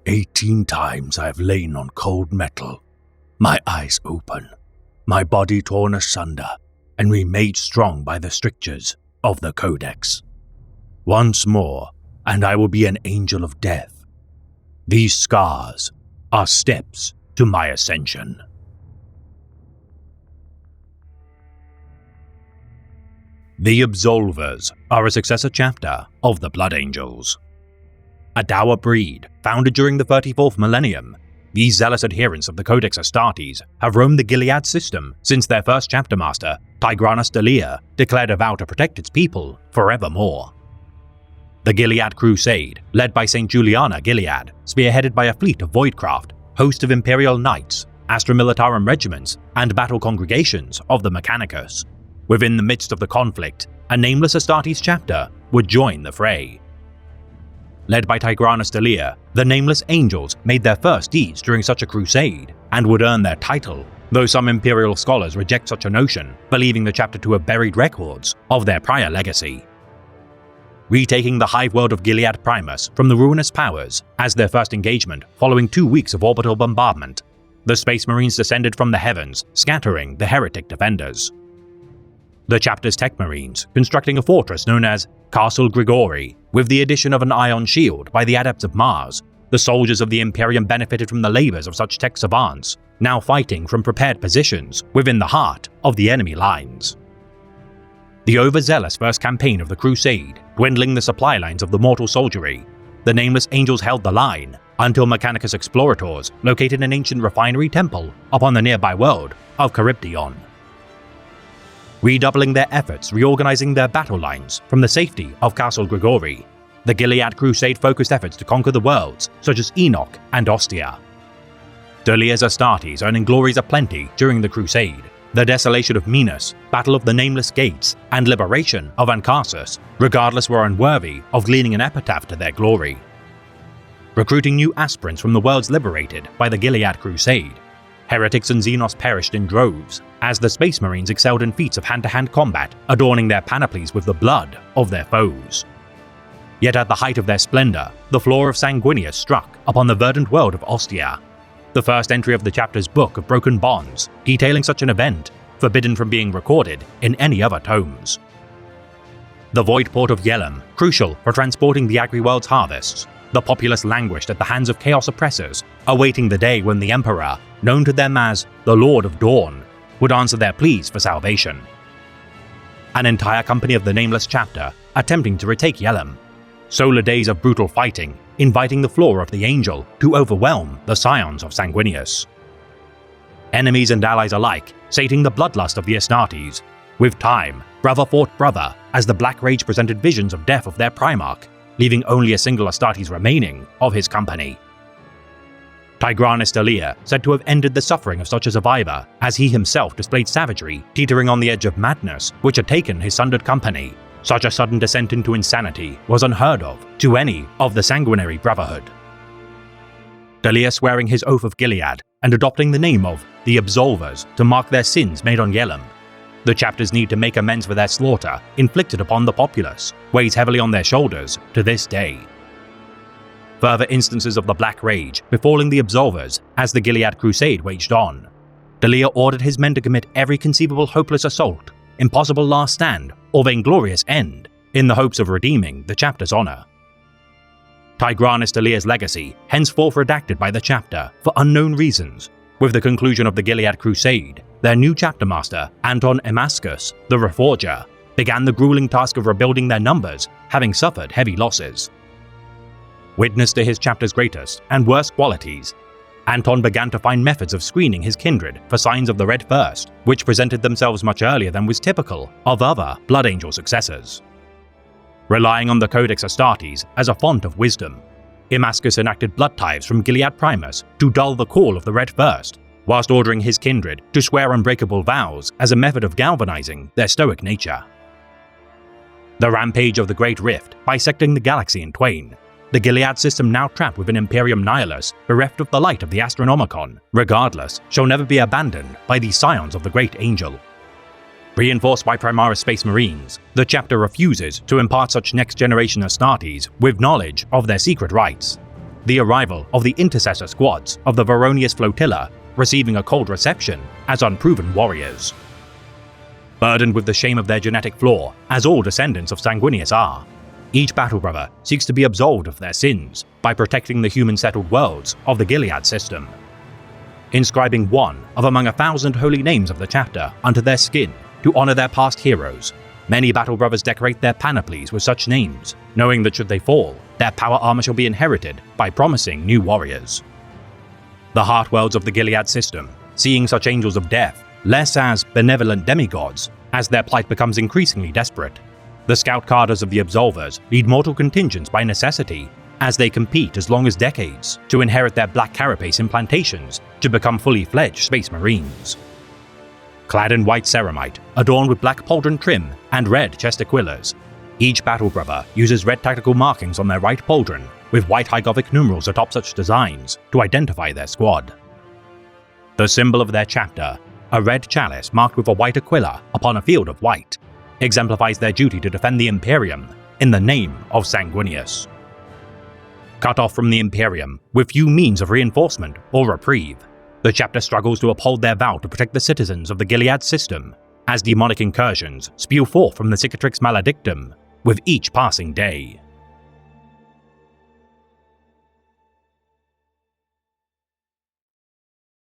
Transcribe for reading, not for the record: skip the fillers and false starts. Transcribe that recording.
18 times I have lain on cold metal, my eyes open, my body torn asunder, and remade strong by the strictures of the Codex. Once more, and I will be an angel of death. These scars are steps to my ascension. The Absolvers are a successor chapter of the Blood Angels. A dour breed founded during the 34th millennium, these zealous adherents of the Codex Astartes have roamed the Gilead system since their first chapter master, Tigranes Dalia, declared a vow to protect its people forevermore. The Gilead Crusade, led by St. Juliana Gilead, spearheaded by a fleet of Voidcraft, host of Imperial Knights, Astra Militarum regiments, and battle congregations of the Mechanicus. Within the midst of the conflict, a nameless Astartes chapter would join the fray. Led by Tigranes Dalia, the Nameless Angels made their first deeds during such a crusade, and would earn their title, though some Imperial scholars reject such a notion, believing the chapter to have buried records of their prior legacy. Retaking the hive world of Gilead Primus from the Ruinous Powers as their first engagement following 2 weeks of orbital bombardment, the Space Marines descended from the heavens, scattering the heretic defenders. The chapter's Tech Marines constructing a fortress known as Castle Grigori, with the addition of an ion shield by the Adepts of Mars. The soldiers of the Imperium benefited from the labors of such tech savants, now fighting from prepared positions within the heart of the enemy lines. The overzealous first campaign of the Crusade, dwindling the supply lines of the mortal soldiery, the Nameless Angels held the line until Mechanicus explorators located an ancient refinery temple upon the nearby world of Charybdion. Redoubling their efforts reorganizing their battle lines from the safety of Castle Grigori, the Gilead Crusade focused efforts to conquer the worlds such as Enoch and Ostia. Dalia's Astartes earning glories aplenty during the Crusade, the desolation of Minas, Battle of the Nameless Gates, and liberation of Ancassus, regardless were unworthy of gleaning an epitaph to their glory. Recruiting new aspirants from the worlds liberated by the Gilead Crusade, heretics and Xenos perished in droves, as the Space Marines excelled in feats of hand-to-hand combat, adorning their panoplies with the blood of their foes. Yet at the height of their splendor, the flaw of Sanguinius struck upon the verdant world of Ostia. The first entry of the chapter's Book of Broken Bonds, detailing such an event, forbidden from being recorded in any other tomes. The void port of Yellum, crucial for transporting the Agri-World's harvests, the populace languished at the hands of Chaos oppressors, awaiting the day when the Emperor, known to them as the Lord of Dawn, would answer their pleas for salvation. An entire company of the Nameless chapter attempting to retake Yellum. Solar days of brutal fighting, inviting the flaw of the Angel to overwhelm the scions of Sanguinius. Enemies and allies alike sating the bloodlust of the Astartes. With time, brother fought brother as the Black Rage presented visions of death of their Primarch, leaving only a single Astartes remaining of his company. Tigranes Dalia said to have ended the suffering of such a survivor, as he himself displayed savagery teetering on the edge of madness which had taken his sundered company. Such a sudden descent into insanity was unheard of to any of the Sanguinary Brotherhood. Dalia swearing his oath of Gilead and adopting the name of the Absolvers to mark their sins made on Yellum. The chapters need to make amends for their slaughter inflicted upon the populace, weighs heavily on their shoulders to this day. Further instances of the Black Rage befalling the Absolvers as the Gilead Crusade waged on. Dalia ordered his men to commit every conceivable hopeless assault, impossible last stand, or vainglorious end, in the hopes of redeeming the chapter's honor. Tigranes Dalia's legacy henceforth redacted by the chapter for unknown reasons. With the conclusion of the Gilead Crusade, their new chapter master, Anton Emascus, the Reforger, began the grueling task of rebuilding their numbers, having suffered heavy losses. Witness to his chapter's greatest and worst qualities, Anton began to find methods of screening his kindred for signs of the Red First, which presented themselves much earlier than was typical of other Blood Angel successors. Relying on the Codex Astartes as a font of wisdom, Emascus enacted blood tithes from Gilead Primus to dull the call of the Red First, whilst ordering his kindred to swear unbreakable vows as a method of galvanizing their stoic nature. The rampage of the Great Rift bisecting the galaxy in twain, the Gilead system now trapped within Imperium Nihilus, bereft of the light of the Astronomicon, regardless, shall never be abandoned by the scions of the Great Angel. Reinforced by Primaris Space Marines, the chapter refuses to impart such next-generation Astartes with knowledge of their secret rites. the arrival of the intercessor squads of the Veronius flotilla receiving a cold reception as unproven warriors. Burdened with the shame of their genetic flaw, as all descendants of Sanguinius are, each battle brother seeks to be absolved of their sins by protecting the human-settled worlds of the Gilead system. Inscribing one of among 1,000 holy names of the chapter unto their skin to honor their past heroes, many battle brothers decorate their panoplies with such names, knowing that should they fall, their power armor shall be inherited by promising new warriors. The Heartworlds of the Gilead system, seeing such angels of death less as benevolent demigods as their plight becomes increasingly desperate, the scout cadres of the Absolvers lead mortal contingents by necessity as they compete as long as decades to inherit their black carapace implantations to become fully fledged Space Marines. Clad in white ceramite, adorned with black pauldron trim and red chest aquillas, each battle brother uses red tactical markings on their right pauldron with white High Gothic numerals atop such designs to identify their squad. The symbol of their chapter, a red chalice marked with a white aquila upon a field of white, exemplifies their duty to defend the Imperium in the name of Sanguinius. Cut off from the Imperium with few means of reinforcement or reprieve, the chapter struggles to uphold their vow to protect the citizens of the Gilead system as demonic incursions spew forth from the Cicatrix Maledictum with each passing day.